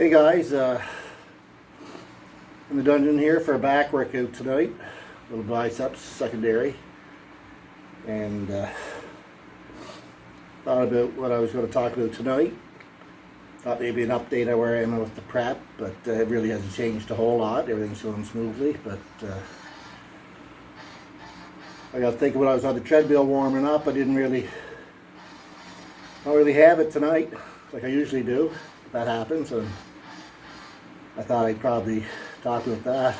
Hey guys, in the dungeon here for a back workout tonight. Little biceps, secondary. And thought about what I was going to talk about tonight. Thought maybe an update on where I am with the prep, but it really hasn't changed a whole lot. Everything's going smoothly, but I got to think when I was on the treadmill warming up, I don't really have it tonight like I usually do. That happens, and I thought I'd probably talk about that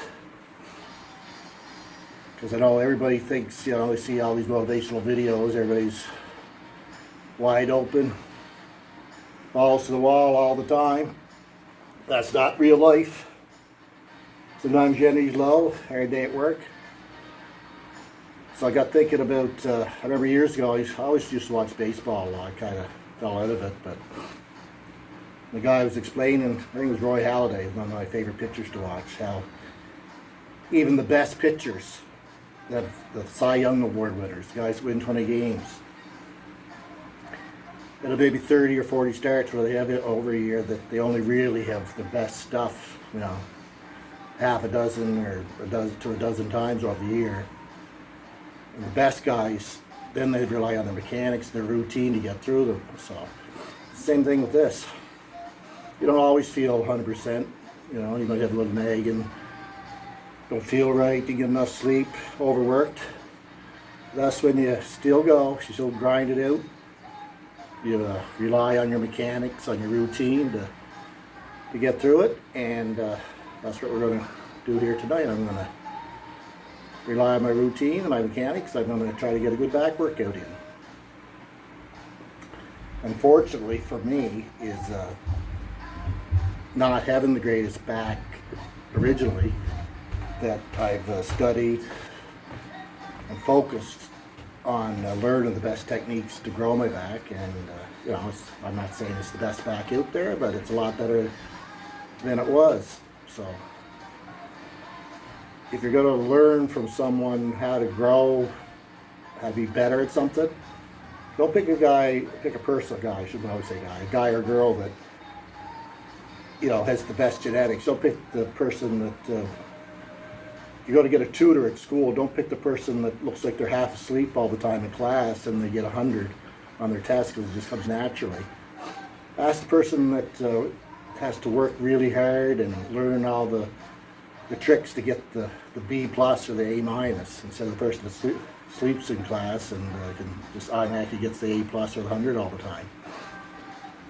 because I know everybody thinks, you know, they see all these motivational videos, everybody's wide open, balls to the wall all the time. That's not real life. Sometimes your energy's low, hard day at work. So I got thinking about, I remember years ago, I always used to watch baseball a lot. I kind of fell out of it, but the guy was explaining, I think it was Roy Halladay, one of my favorite pitchers to watch, how even the best pitchers, the Cy Young Award winners, guys who win 20 games, it'll maybe 30 or 40 starts where they have it over a year that they only really have the best stuff, you know, half a dozen or a dozen to a dozen times over the year. And the best guys, then they rely on their mechanics, their routine to get through them. So, same thing with this. You don't always feel 100%, you know, you might have a little nagging, don't feel right, didn't get enough sleep, overworked. That's when you still go, you still grind it out. You rely on your mechanics, on your routine to get through it, and that's what we're going to do here tonight. I'm going to rely on my routine and my mechanics. I'm going to try to get a good back workout in. Unfortunately for me is not having the greatest back originally, that I've studied and focused on learning the best techniques to grow my back, and you know, I'm not saying it's the best back out there, but it's a lot better than it was. So if you're going to learn from someone how to grow, how to be better at something, don't pick a guy, pick a person, I shouldn't always say guy, a guy or girl that, you know, has the best genetics. Don't pick the person that, you go to get a tutor at school, don't pick the person that looks like they're half asleep all the time in class and they get 100 on their test because it just comes naturally. Ask the person that has to work really hard and learn all the tricks to get the B plus or the A minus, instead of the person that sleeps in class and can just automatically gets the A plus or the 100 all the time.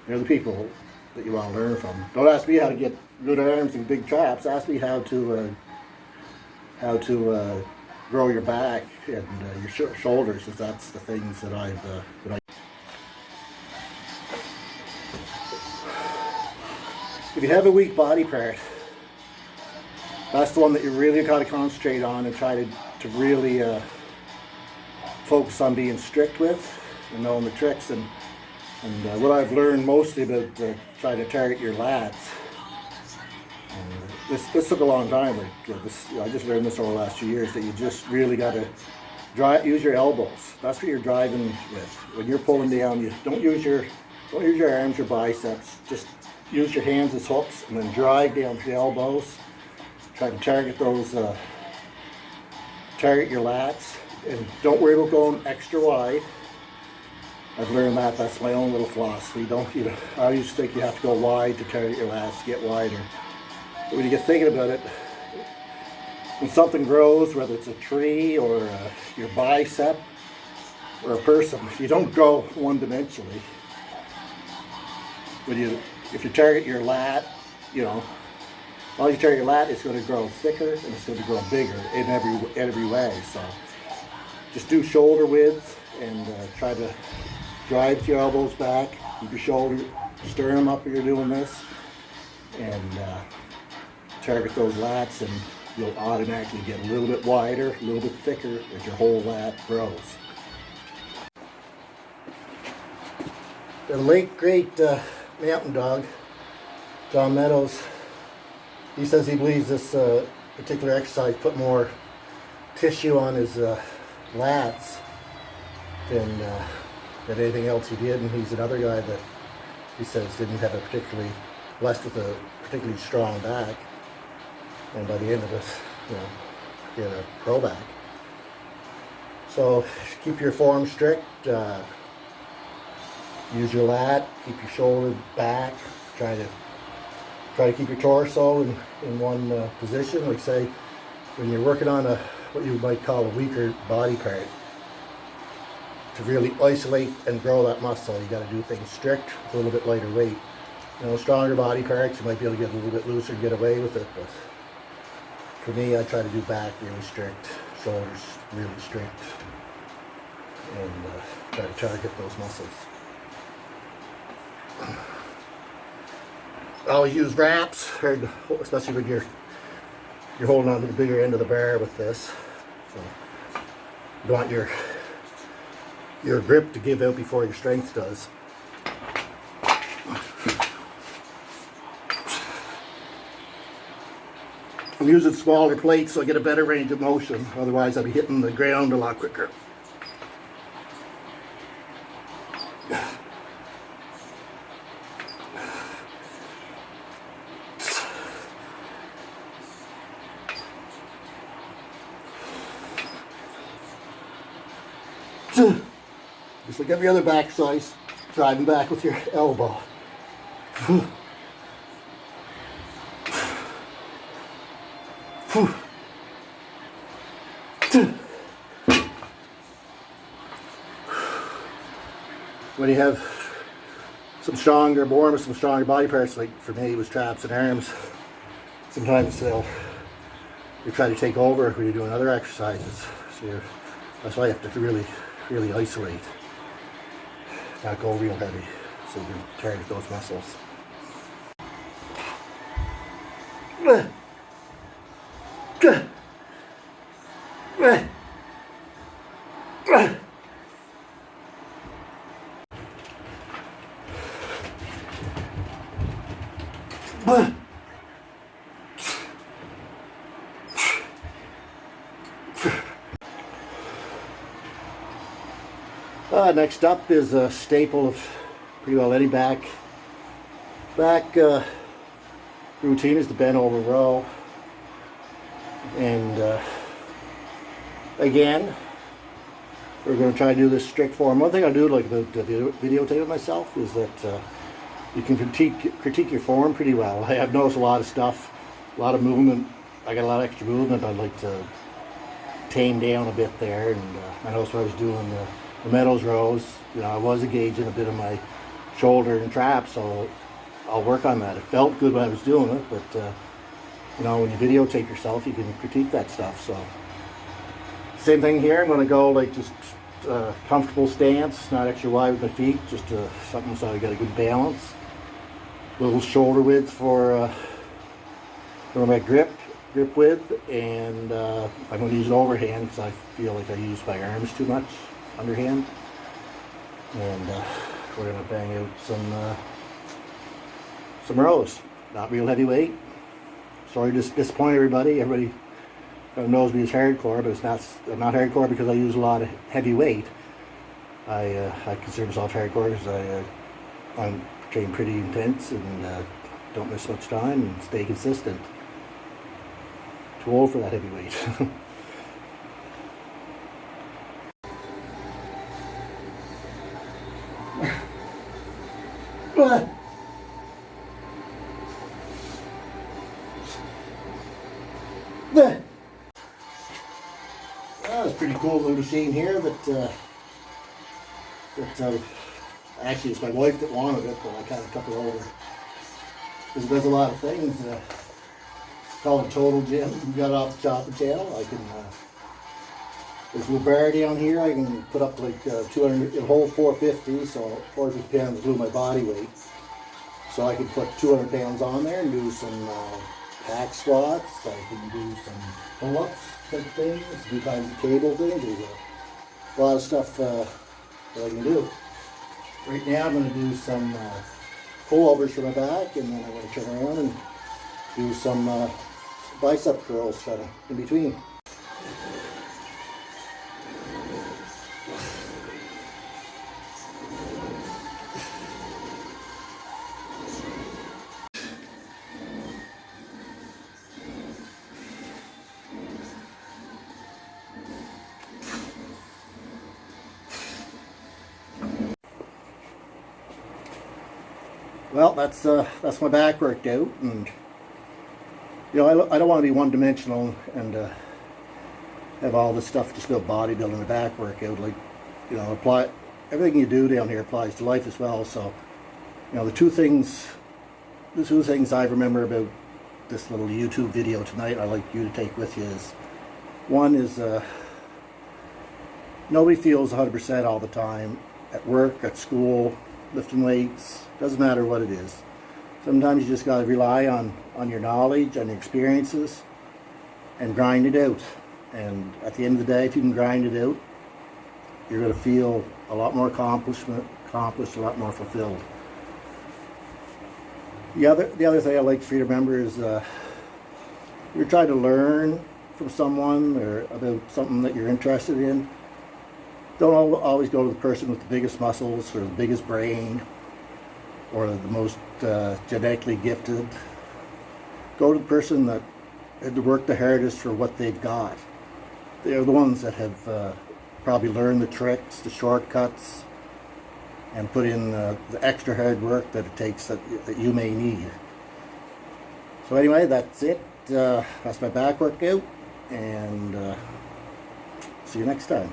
They're the people that you want to learn from. Don't ask me how to get good arms and big traps. Ask me how to grow your back and your shoulders, because that's the things that I. If you have a weak body part, that's the one that you really got to concentrate on and try to really focus on being strict with and knowing the tricks. And what I've learned mostly about trying to target your lats. This took a long time. I just learned this over the last few years, that you just really got to use your elbows. That's what you're driving with. When you're pulling down, you don't use your arms, your biceps. Just use your hands as hooks and then drive down with the elbows. Try to target those, target your lats, and don't worry about going extra wide. I've learned that. That's my own little philosophy. I used to think you have to go wide to target your lats, get wider. But when you get thinking about it, when something grows, whether it's a tree or your bicep or a person, you don't go one-dimensionally. If you target your lat, you know, all you target your lat, it's going to grow thicker and it's going to grow bigger in every way. So just do shoulder width and try to drive your elbows back. Keep your shoulder, stir them up when you're doing this, and target those lats, and you'll automatically get a little bit wider, a little bit thicker as your whole lat grows. The late great mountain dog, John Meadows, he says he believes this particular exercise put more tissue on his lats than anything else he did, and he's another guy that he says didn't have a particularly blessed with a particularly strong back, and by the end of it, you know, get a pro back. So keep your form strict. Use your lat. Keep your shoulder back. Try to keep your torso in one position. Like say, when you're working on what you might call a weaker body part, to really isolate and grow that muscle, you got to do things strict with a little bit lighter weight. You know, stronger body parts, you might be able to get a little bit looser and get away with it, but for me, I try to do back really strict, shoulders really strict, and try to target those muscles. I always use wraps, especially when you're holding on to the bigger end of the bar with this. So you want your grip to give out before your strength does. I'm using smaller plates so I get a better range of motion, otherwise I'll be hitting the ground a lot quicker. Just like every other back exercise, driving back with your elbow. When you have some stronger body parts, like for me it was traps and arms, sometimes you try to take over when you're doing other exercises. So that's why you have to really isolate, not go real heavy, so you can target those muscles. Next up is a staple of pretty well any back routine is the bent over row. And again, we're going to try to do this strict form. One thing I do like about videotaping myself is that you can critique your form pretty well. I've noticed a lot of stuff, a lot of movement. I got a lot of extra movement I'd like to tame down a bit there. And I noticed when I was doing the medals rows, you know, I was engaging a bit of my shoulder and trap, so I'll work on that. It felt good when I was doing it, but you know, when you videotape yourself, you can critique that stuff. So same thing here. I'm going to go like just comfortable stance, not extra wide with my feet, just something so I got a good balance. Little shoulder width for my grip width, and I'm going to use an overhand because I feel like I use my arms too much underhand, and we're going to bang out some rows. Not real heavy weight. Sorry to disappoint everybody. Everybody knows me as hardcore, but I'm not hardcore because I use a lot of heavy weight. I consider myself hardcore because I'm trained pretty intense and don't miss much time and stay consistent. Too old for that heavy weight. That was pretty cool little machine here that actually it's my wife that wanted it, but I kind of took her over because it does a lot of things. Call it Total Gym. We got it off the Chopper channel. I can there's a little bar down here. I can put up like 200. It'll hold 450, so 450 pounds is my body weight. So I can put 200 pounds on there and do some hack squats. I can do some pull-ups type things, do kinds of cable things. There's a lot of stuff that I can do. Right now I'm going to do some pullovers for my back, and then I'm going to turn around and do some bicep curls kind of in between. Well, that's my back worked out, and you know, I don't want to be one-dimensional and have all this stuff just about bodybuilding the back workout. Like, you know, apply everything you do down here applies to life as well. So, you know, the two things I remember about this little YouTube video tonight, I'd like you to take with you is, one is nobody feels 100% all the time at work, at school, lifting weights, doesn't matter what it is. Sometimes you just got to rely on your knowledge, on your experiences, and grind it out. And at the end of the day, if you can grind it out, you're going to feel a lot more accomplished, a lot more fulfilled. The other thing I'd like for you to remember is you're trying to learn from someone or about something that you're interested in. Don't always go to the person with the biggest muscles or the biggest brain or the most genetically gifted. Go to the person that had to work the hardest for what they've got. They're the ones that have probably learned the tricks, the shortcuts, and put in the extra hard work that it takes that you may need. So anyway, that's it. That's my back workout, and see you next time.